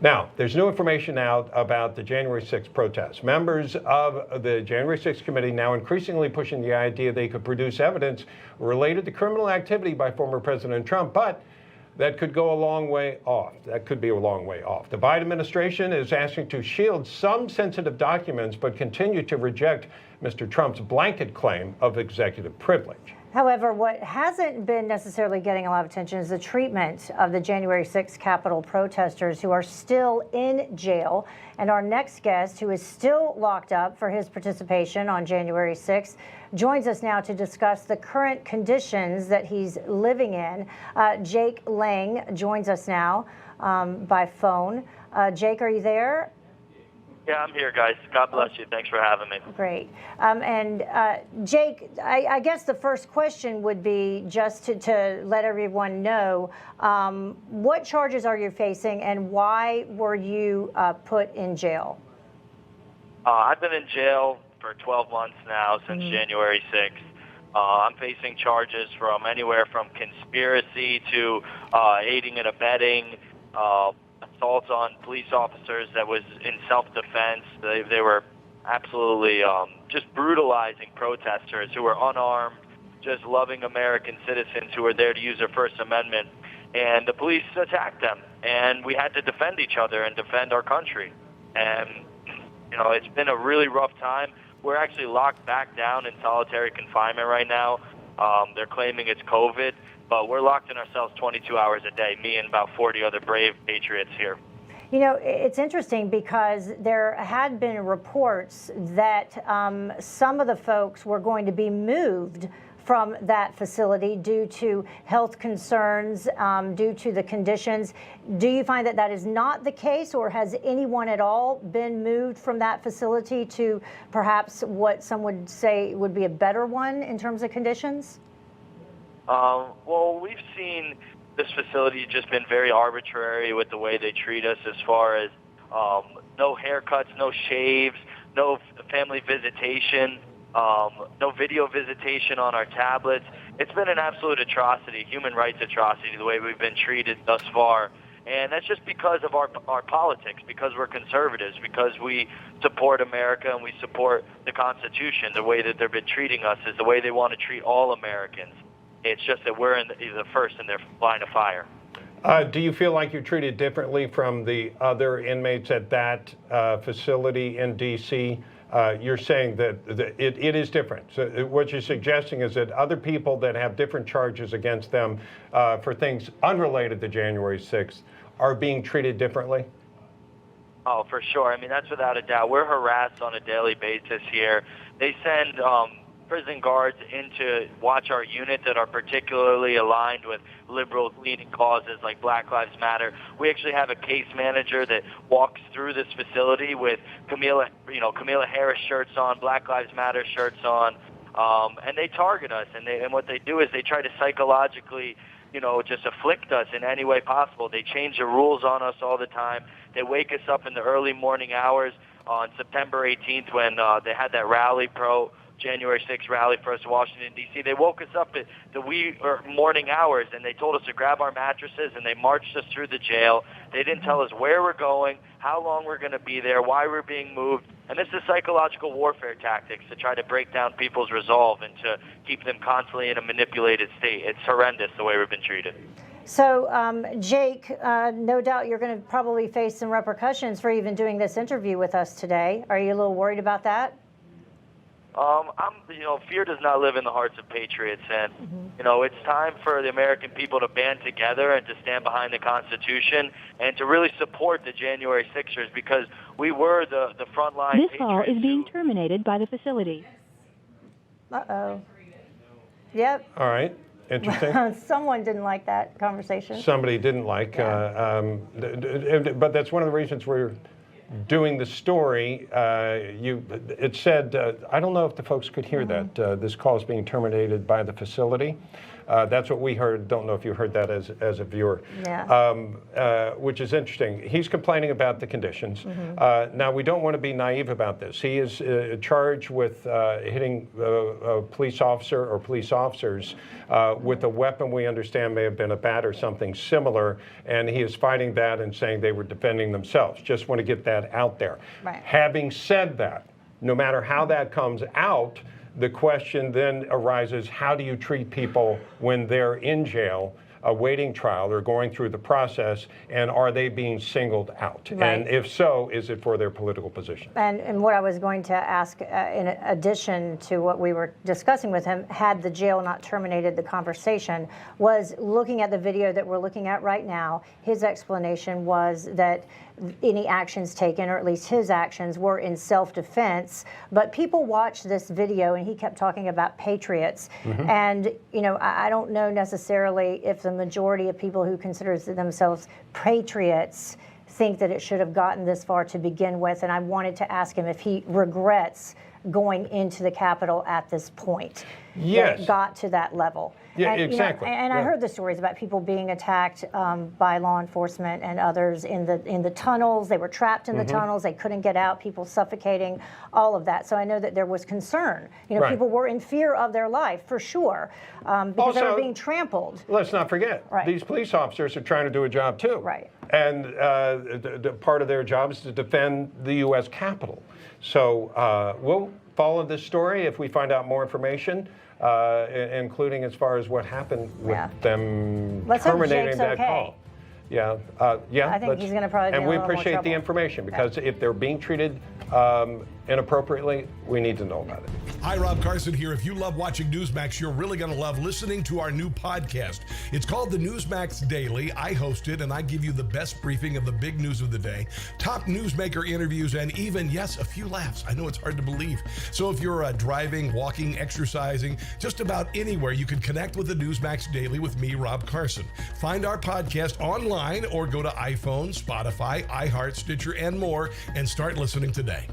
Now, there's new information out about the January 6th protests. Members of the January 6th committee now increasingly pushing the idea they could produce evidence related to criminal activity by former President Trump, but that could go a long way off. That could be a long way off. The Biden administration is asking to shield some sensitive documents, but continue to reject Mr. Trump's blanket claim of executive privilege. However, what hasn't been necessarily getting a lot of attention is the treatment of the January 6th Capitol protesters who are still in jail. And our next guest, who is still locked up for his participation on January 6th, joins us now to discuss the current conditions that he's living in. Jake Lang joins us now by phone. Jake, are you there? Yeah, I'm here, guys. God bless you. Thanks for having me. Great. Jake, I guess the first question would be just to let everyone know, what charges are you facing and why were you put in jail? I've been in jail for 12 months now, since January 6th. I'm facing charges from anywhere from conspiracy to aiding and abetting, assaults on police officers that was in self-defense. They were absolutely just brutalizing protesters who were unarmed, just loving American citizens who were there to use their First Amendment. And the police attacked them, and we had to defend each other and defend our country. And, you know, it's been a really rough time. We're actually locked back down in solitary confinement right now. They're claiming it's COVID, but we're locked in ourselves 22 hours a day, me and about 40 other brave patriots here. You know, it's interesting because there had been reports that some of the folks were going to be moved from that facility due to health concerns, due to the conditions. Do you find that that is not the case, or has anyone at all been moved from that facility to perhaps what some would say would be a better one in terms of conditions? Well, we've seen this facility just been very arbitrary with the way they treat us, as far as no haircuts, no shaves, no family visitation, no video visitation on our tablets. It's been an absolute atrocity, human rights atrocity, the way we've been treated thus far. And that's just because of our politics, because we're conservatives, because we support America and we support the Constitution. The way that they've been treating us is the way they want to treat all Americans. It's just that we're in the first in their line of fire. Do you feel like you're treated differently from the other inmates at that facility in D.C.? You're saying that it is different. So what you're suggesting is that other people that have different charges against them for things unrelated to January 6th are being treated differently? Oh, for sure. I mean, that's without a doubt. We're harassed on a daily basis here. They send prison guards in to watch our unit that are particularly aligned with liberal-leaning causes like Black Lives Matter. We actually have a case manager that walks through this facility with Camila Harris shirts on, Black Lives Matter shirts on, and they target us. And what they do is they try to psychologically, just afflict us in any way possible. They change the rules on us all the time. They wake us up in the early morning hours on September 18th when they had that rally, January 6th rally for us in Washington, D.C. They woke us up at the wee morning hours, and they told us to grab our mattresses, and they marched us through the jail. They didn't tell us where we're going, how long we're going to be there, why we're being moved. And this is psychological warfare tactics to try to break down people's resolve and to keep them constantly in a manipulated state. It's horrendous the way we've been treated. So, Jake, no doubt you're going to probably face some repercussions for even doing this interview with us today. Are you a little worried about that? Fear does not live in the hearts of patriots, and it's time for the American people to band together and to stand behind the Constitution and to really support the January 6ers, because we were the frontline. This call is being terminated by the facility. Uh-oh. Yep. All right. Interesting. Someone didn't like that conversation. Somebody didn't like, but that's one of the reasons we're doing the story. It said, I don't know if the folks could hear that, this call is being terminated by the facility. That's what we heard. Don't know if you heard that as a viewer. Yeah. Which is interesting. He's complaining about the conditions. Now, we don't want to be naive about this. He is charged with hitting a police officer or police officers with a weapon we understand may have been a bat or something similar, and he is fighting that and saying they were defending themselves. Just want to get that out there. Right. Having said that, no matter how that comes out, the question then arises, how do you treat people when they're in jail awaiting trial or going through the process, and are they being singled out? Right. And if so, is it for their political position? And what I was going to ask, in addition to what we were discussing with him, had the jail not terminated the conversation, was looking at the video that we're looking at right now. His explanation was that any actions taken, or at least his actions, were in self-defense. But people watched this video, and he kept talking about patriots. And, you know, I don't know necessarily if the majority of people who consider themselves patriots think that it should have gotten this far to begin with. And I wanted to ask him if he regrets going into the Capitol at this point. Yes. That it got to that level. Yeah, and, exactly. You know, and I heard the stories about people being attacked by law enforcement and others in the tunnels. They were trapped in the tunnels. They couldn't get out. People suffocating. All of that. So I know that there was concern. You know, Right. people were in fear of their life for sure because they were being trampled. Let's not forget, Right. these police officers are trying to do a job too. Right. And the part of their job is to defend the U.S. Capitol. So we'll follow this story if we find out more information, including as far as what happened with them Let's hope terminating Jake's that okay. call. Yeah, yeah. I think he's going to probably be and in a we little more appreciate the trouble. information, because if they're being treated inappropriately, we need to know about it. Hi, Rob Carson here. If you love watching Newsmax, you're really going to love listening to our new podcast. It's called the Newsmax Daily. I host it, and I give you the best briefing of the big news of the day, top newsmaker interviews, and even, yes, a few laughs. I know it's hard to believe. So if you're driving, walking, exercising, just about anywhere, you can connect with the Newsmax Daily with me, Rob Carson. Find our podcast online or go to iPhone, Spotify, iHeart, Stitcher, and more, and start listening today.